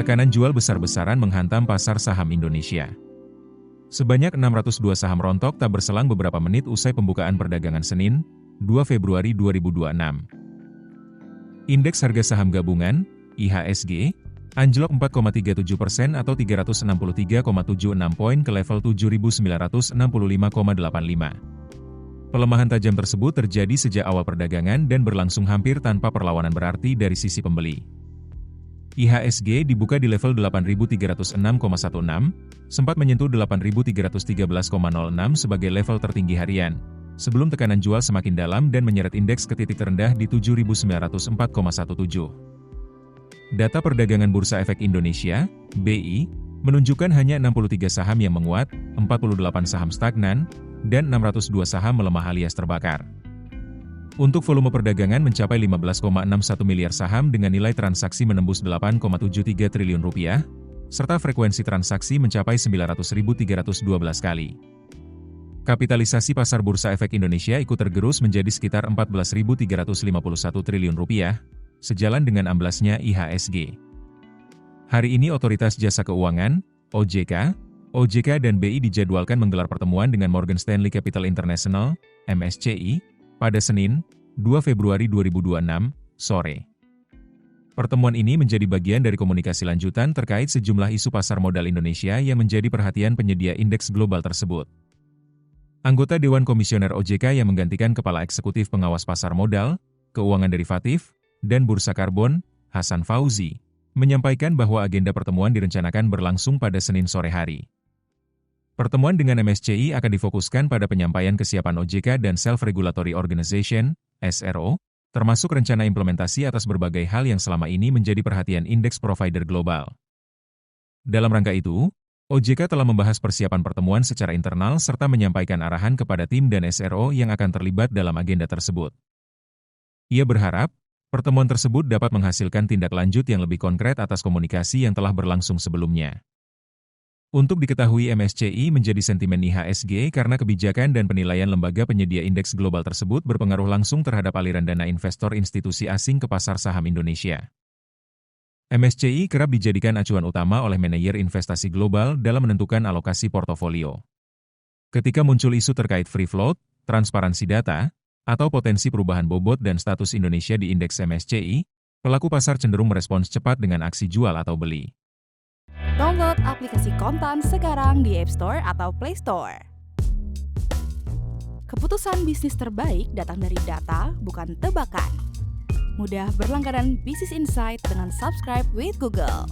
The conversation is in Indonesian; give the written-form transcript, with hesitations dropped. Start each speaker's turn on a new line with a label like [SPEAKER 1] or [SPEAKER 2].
[SPEAKER 1] Tekanan jual besar-besaran menghantam pasar saham Indonesia. Sebanyak 602 saham rontok tak berselang beberapa menit usai pembukaan perdagangan Senin, 2 Februari 2026. Indeks harga saham gabungan, IHSG, anjlok 4,37% atau 363,76 poin ke level 7.965,85. Pelemahan tajam tersebut terjadi sejak awal perdagangan dan berlangsung hampir tanpa perlawanan berarti dari sisi pembeli. IHSG dibuka di level 8.306,16, sempat menyentuh 8.313,06 sebagai level tertinggi harian, sebelum tekanan jual semakin dalam dan menyeret indeks ke titik terendah di 7.904,17. Data perdagangan Bursa Efek Indonesia, BI, menunjukkan hanya 63 saham yang menguat, 48 saham stagnan, dan 602 saham melemah alias terbakar. Untuk volume perdagangan mencapai 15,61 miliar saham dengan nilai transaksi menembus 8,73 triliun rupiah, serta frekuensi transaksi mencapai 900.312 kali. Kapitalisasi pasar Bursa Efek Indonesia ikut tergerus menjadi sekitar 14.351 triliun rupiah, sejalan dengan amblasnya IHSG. Hari ini Otoritas Jasa Keuangan, OJK, dan BI dijadwalkan menggelar pertemuan dengan Morgan Stanley Capital International, MSCI, pada Senin, 2 Februari 2026, sore. Pertemuan ini menjadi bagian dari komunikasi lanjutan terkait sejumlah isu pasar modal Indonesia yang menjadi perhatian penyedia indeks global tersebut. Anggota Dewan Komisioner OJK yang menggantikan Kepala Eksekutif Pengawas Pasar Modal, Keuangan Derivatif, dan Bursa Karbon, Hasan Fauzi, menyampaikan bahwa agenda pertemuan direncanakan berlangsung pada Senin sore hari. Pertemuan dengan MSCI akan difokuskan pada penyampaian kesiapan OJK dan Self-Regulatory Organization, SRO, termasuk rencana implementasi atas berbagai hal yang selama ini menjadi perhatian indeks provider global. Dalam rangka itu, OJK telah membahas persiapan pertemuan secara internal serta menyampaikan arahan kepada tim dan SRO yang akan terlibat dalam agenda tersebut. Ia berharap, pertemuan tersebut dapat menghasilkan tindak lanjut yang lebih konkret atas komunikasi yang telah berlangsung sebelumnya. Untuk diketahui MSCI menjadi sentimen IHSG karena kebijakan dan penilaian lembaga penyedia indeks global tersebut berpengaruh langsung terhadap aliran dana investor institusi asing ke pasar saham Indonesia. MSCI kerap dijadikan acuan utama oleh manajer investasi global dalam menentukan alokasi portofolio. Ketika muncul isu terkait free float, transparansi data, atau potensi perubahan bobot dan status Indonesia di indeks MSCI, pelaku pasar cenderung merespons cepat dengan aksi jual atau beli.
[SPEAKER 2] Download aplikasi Kontan sekarang di App Store atau Play Store. Keputusan bisnis terbaik datang dari data, bukan tebakan. Mudah berlangganan Business Insight dengan subscribe with Google.